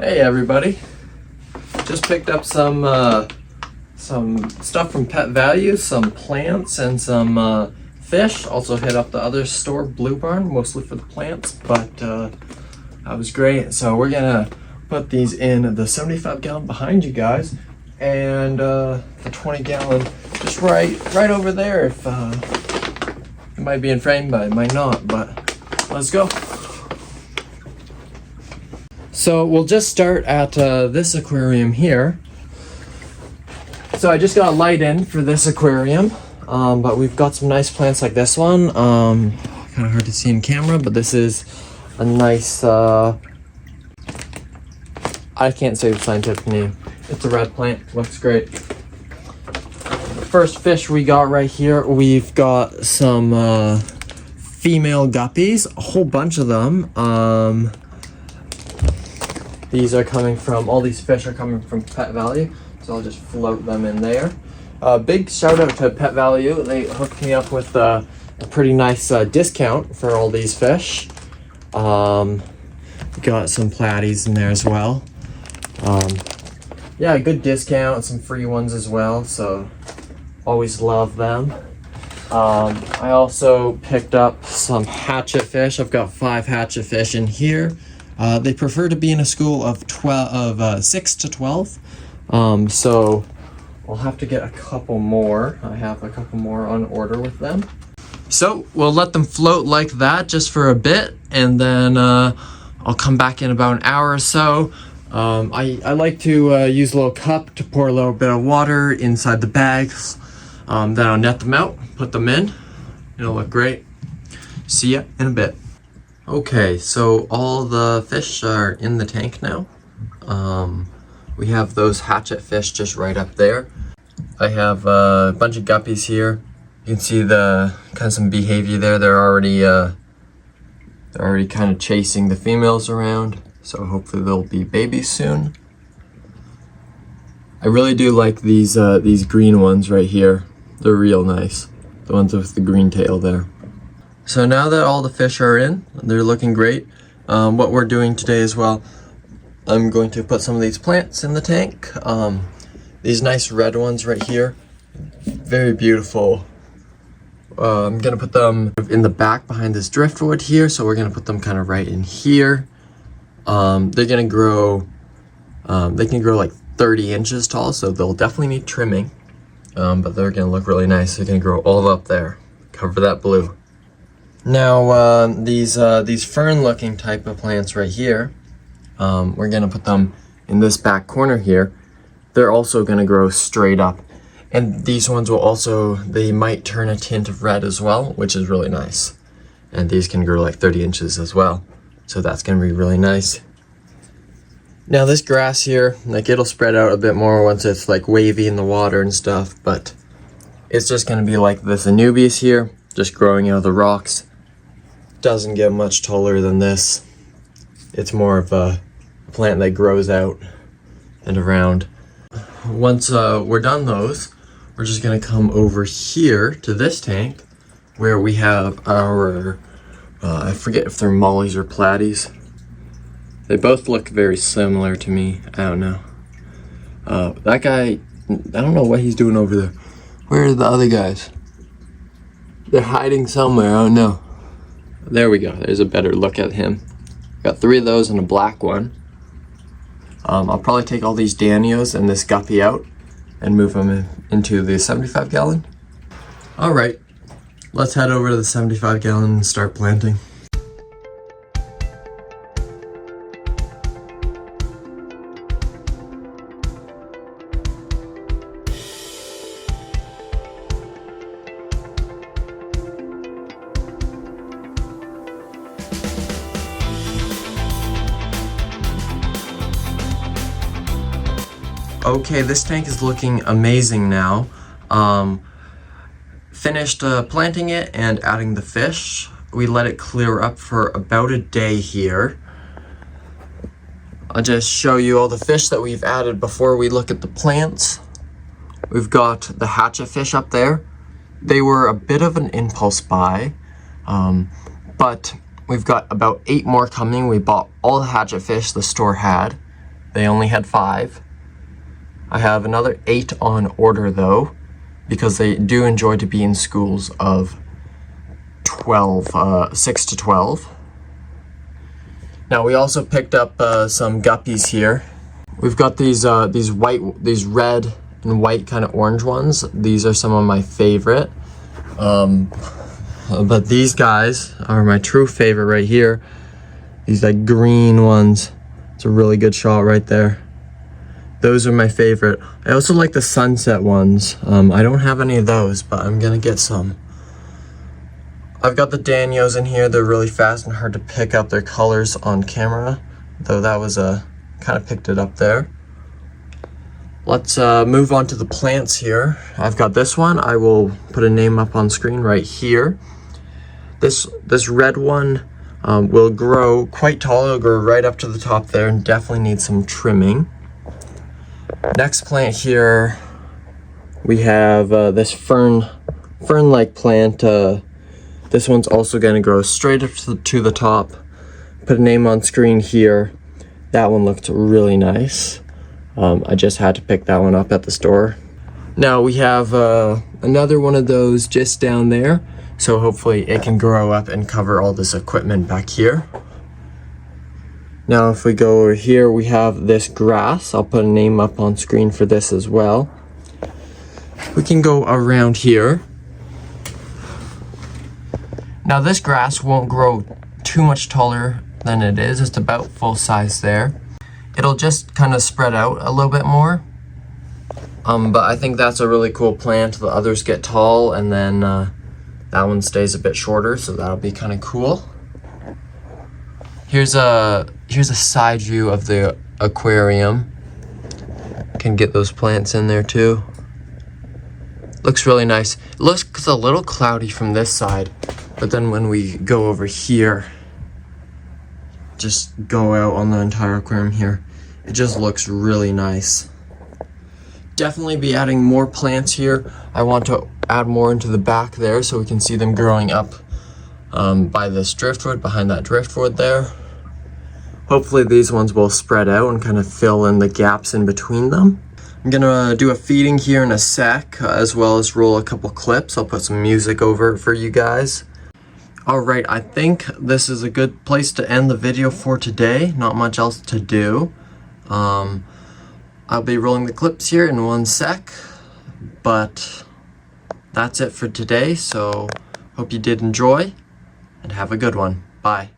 Hey everybody, just picked up some stuff from Pet Value, some plants and some fish. Also hit up the other store, Blue Barn, mostly for the plants, but that was great. So we're gonna put these in the 75-gallon behind you guys, and the 20-gallon just right over there. If it might be in frame, but it might not, but let's go. So we'll just start at this aquarium here. So I just got a light in for this aquarium, but we've got some nice plants like this one. Kind of hard to see in camera, but this is a nice, I can't say the scientific name. It's a red plant, looks great. The first fish we got right here, we've got some female guppies, a whole bunch of them. These are coming from, all these fish are coming from Pet Value, so I'll just float them in there. Big shout out to Pet Value. They hooked me up with a pretty nice discount for all these fish. Got some platies in there as well. Yeah, good discount, some free ones as well, so always love them. I also picked up some hatchet fish. I've got 5 hatchet fish in here. They prefer to be in a school of 6 to 12, so I'll have to get a couple more. I have a couple more on order with them. So we'll let them float like that just for a bit, and then I'll come back in about an hour or so. I like to use a little cup to pour a little bit of water inside the bags. Then I'll net them out, put them in. It'll look great. See ya in a bit. Okay, so all the fish are in the tank now. We have those hatchet fish just right up there. I have a bunch of guppies here. You can see the kind of some behavior there. They're already kind of chasing the females around. So hopefully they'll be babies soon. I really do like these green ones right here. They're real nice. The ones with the green tail there. So now that all the fish are in, they're looking great. What we're doing today as well, I'm going to put some of these plants in the tank. These nice red ones right here, very beautiful. I'm gonna put them in the back behind this driftwood here, so we're gonna put them kind of right in here. They're gonna grow, they can grow like 30 inches tall, so they'll definitely need trimming. But they're gonna look really nice. They're gonna grow all up there, cover that blue. Now, these fern-looking type of plants right here, we're gonna put them in this back corner here. They're also gonna grow straight up. And these ones will also, they might turn a tint of red as well, which is really nice. And these can grow like 30 inches as well. So that's gonna be really nice. Now this grass here, like it'll spread out a bit more once it's like wavy in the water and stuff, but it's just gonna be like this Anubias here, just growing out of the rocks. Doesn't get much taller than this. It's more of a plant that grows out and around. Once we're done those, we're just gonna come over here to this tank where we have our, I forget if they're mollies or platies. They both look very similar to me. I don't know. That guy, I don't know what he's doing over there. Where are the other guys? They're hiding somewhere, I don't know. There we go, there's a better look at him. Got 3 of those and a black one. I'll probably take all these Danios and this guppy out and move them into the 75-gallon. All right, let's head over to the 75-gallon and start planting. Okay, this tank is looking amazing now. Finished planting it and adding the fish. We let it clear up for about a day here. I'll just show you all the fish that we've added before we look at the plants. We've got the hatchet fish up there. They were a bit of an impulse buy, but we've got about 8 more coming. We bought all the hatchet fish the store had, They only had 5. I have another 8 on order though, because they do enjoy to be in schools of 6 to 12. Now we also picked up some guppies here. We've got these red and white kind of orange ones. These are some of my favorite. But these guys are my true favorite right here. These like green ones. It's a really good shot right there. Those are my favorite. I also like the sunset ones. I don't have any of those, but I'm gonna get some. I've got the Danios in here. They're really fast and hard to pick up their colors on camera, though that was kind of picked it up there. Let's move on to the plants here. I've got this one. I will put a name up on screen right here. This red one will grow quite tall. It'll grow right up to the top there and definitely needs some trimming. Next plant here, we have this fern-like plant. This one's also going to grow straight up to the top. Put a name on screen here. That one looked really nice. I just had to pick that one up at the store. Now we have another one of those just down there. So hopefully it can grow up and cover all this equipment back here. Now if we go over here, we have this grass. I'll put a name up on screen for this as well. We can go around here. Now this grass won't grow too much taller than it is. It's about full size there. It'll just kind of spread out a little bit more. But I think that's a really cool plant. The others get tall and then that one stays a bit shorter, so that'll be kind of cool. Here's a side view of the aquarium. Can get those plants in there too. Looks really nice. It looks a little cloudy from this side, but then when we go over here, just go out on the entire aquarium here, it just looks really nice. Definitely be adding more plants here. I want to add more into the back there so we can see them growing up by this driftwood, behind that driftwood there. Hopefully these ones will spread out and kind of fill in the gaps in between them. I'm gonna do a feeding here in a sec, as well as roll a couple clips. I'll put some music over it for you guys. Alright, I think this is a good place to end the video for today. Not much else to do. I'll be rolling the clips here in one sec, but that's it for today. So hope you did enjoy and have a good one. Bye.